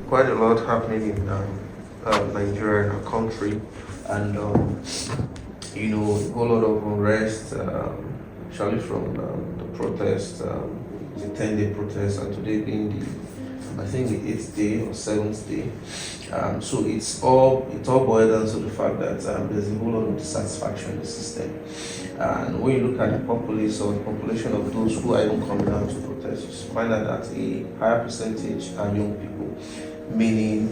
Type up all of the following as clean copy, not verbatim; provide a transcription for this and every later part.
quite a lot happening in Nigeria, in our country, and a whole lot of unrest, actually from the protest, the 10-day protest, and today being I think the 8th day or 7th day. So it all boils down to the fact that there's a whole lot of dissatisfaction in the system. And when you look at the populace or the population of those who are even coming out to protest, you find out that a higher percentage are young people, meaning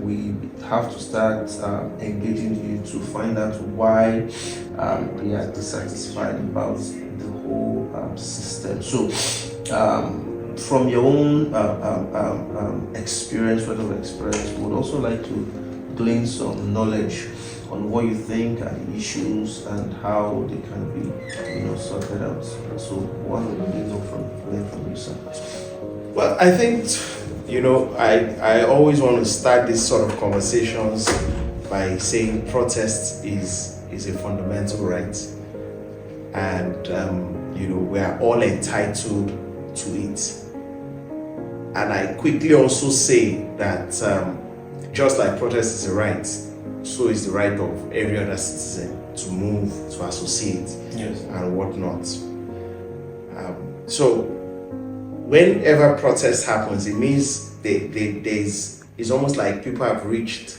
we have to start engaging you to find out why they are dissatisfied about the whole system. So, from your own experience, whatever experience, we would also like to glean some knowledge on what you think are the issues and how they can be, sorted out. So, what would we know from you, sir? Well, I think, I always want to start these sort of conversations by saying protest is a fundamental right, and we are all entitled to it. And I quickly also say that just like protest is a right, so is the right of every other citizen to move, to associate, yes, and whatnot. So whenever protest happens, it means it's almost like people have reached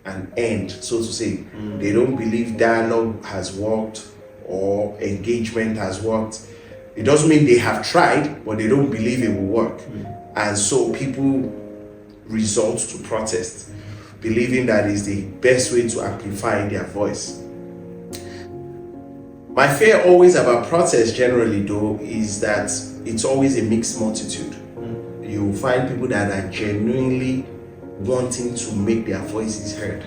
an end, so to say. They don't believe dialogue has worked or engagement has worked. It doesn't mean they have tried, but they don't believe it will work. And so people resort to protest, believing that is the best way to amplify their voice. My fear always about protest generally though is that it's always a mixed multitude. You find people that are genuinely wanting to make their voices heard.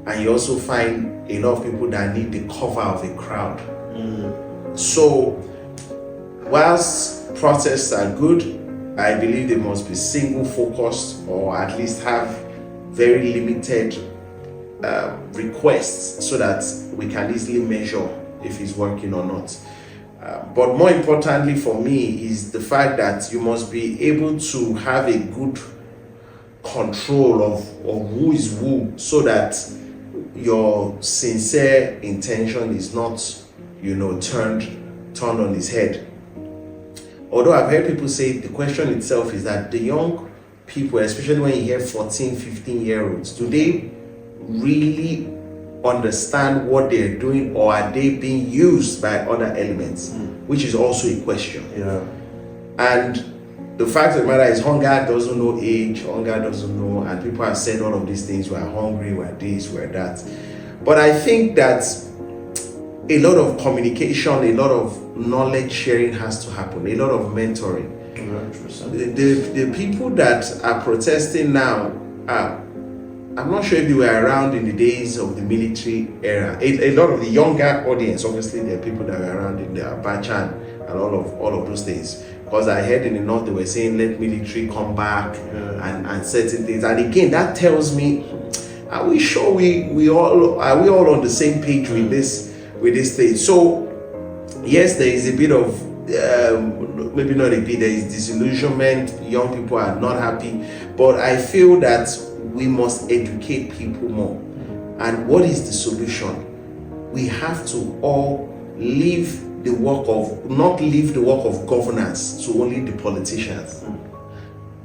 And you also find a lot of people that need the cover of a crowd. So whilst protests are good, I believe they must be single focused or at least have very limited requests so that we can easily measure if it's working or not. But more importantly for me is the fact that you must be able to have a good control of who is who so that your sincere intention is not, turned on its head. Although I've heard people say the question itself is that the young people, especially when you hear 14, 15-year-olds, do they really understand what they're doing, or are they being used by other elements, which is also a question. Yeah. And the fact of the matter is hunger doesn't know age, hunger doesn't know, and people have said all of these things, we're hungry, we're this, we're that. But I think that a lot of communication, a lot of knowledge sharing has to happen, a lot of mentoring. The people that are protesting now, I'm not sure if you were around in the days of the military era. A lot of the younger audience, obviously there are people that were around in the Abacha and all of those things. Because I heard in the north they were saying let military come back and certain things. And again, that tells me, are we sure we all on the same page with this thing? So yes, there is a bit of maybe not a bit, there is disillusionment, young people are not happy, but I feel that we must educate people more. And what is the solution? We have to all not leave the work of governance to only the politicians.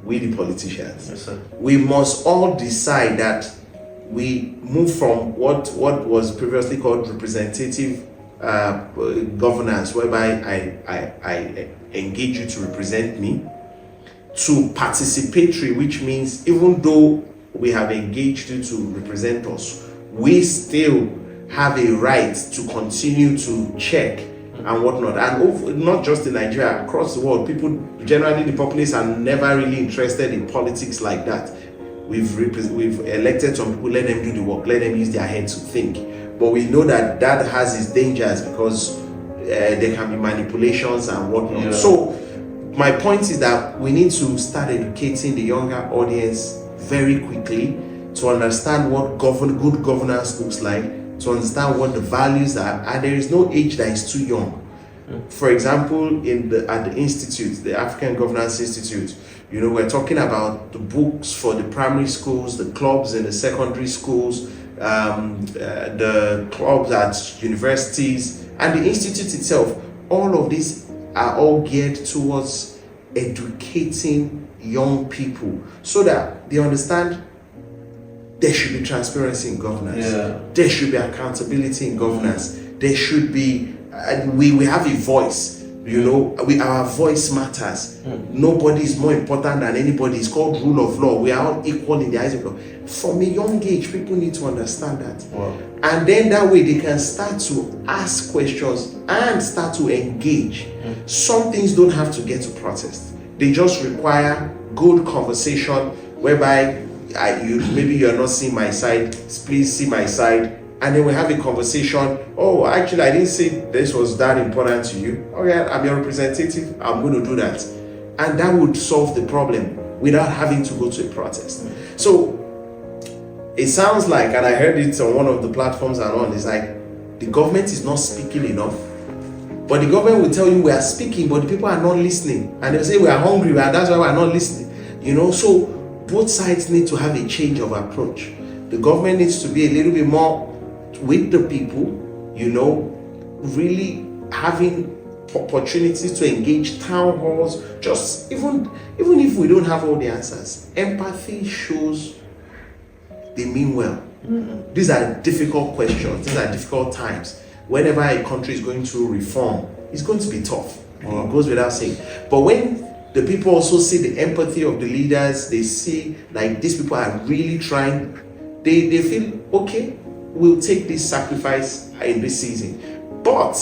We the politicians. Yes, sir. We must all decide that we move from what was previously called representative governance, whereby I engage you to represent me, to participatory, which means even though we have engaged you to represent us, we still have a right to continue to check and whatnot. And not just in Nigeria, across the world, people generally, the populace are never really interested in politics like that. We've elected some people, let them do the work, let them use their head to think. But we know that has its dangers because there can be manipulations and whatnot. Yeah. So my point is that we need to start educating the younger audience very quickly to understand what good governance looks like, to understand what the values are, and there is no age that is too young. For example, at the institute, the African Governance Institute, We're talking about the books for the primary schools, the clubs in the secondary schools, the clubs at universities, and the institute itself. All of these are all geared towards educating young people so that they understand there should be transparency in governance. Yeah. There should be accountability in governance. There should be, we have a voice. Our voice matters. Nobody is more important than anybody. It's called rule of law. We are all equal in the eyes of God. From a young age, people need to understand that. Wow. And then that way they can start to ask questions and start to engage. Some things don't have to get to protest. They just require good conversation whereby maybe you're not seeing my side, please see my side. And then we have a conversation. Oh, actually, I didn't say this was that important to you. Okay, I'm your representative. I'm going to do that. And that would solve the problem without having to go to a protest. So it sounds like, and I heard it on one of the platforms and on, it's like the government is not speaking enough. But the government will tell you we are speaking, but the people are not listening. And they'll say we are hungry, and that's why we are not listening. So both sides need to have a change of approach. The government needs to be a little bit more with the people, really having opportunities to engage town halls, just even if we don't have all the answers. Empathy shows they mean well. These are difficult questions, these are difficult times. Whenever a country is going through reform, it's going to be tough. It goes without saying. But when the people also see the empathy of the leaders, they see like these people are really trying, they feel, okay, we'll take this sacrifice in this season. But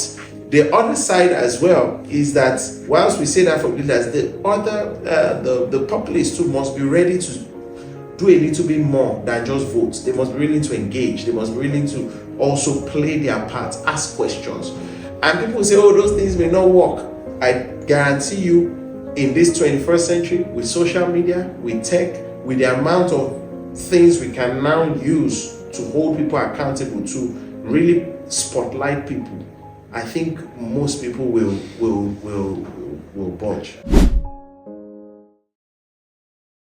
the other side as well is that whilst we say that for leaders, the populace too must be ready to do a little bit more than just vote. They must be willing to engage. They must be willing to also play their part, ask questions. And people say, oh, those things may not work. I guarantee you, in this 21st century, with social media, with tech, with the amount of things we can now use to hold people accountable, to really spotlight people, I think most people will budge.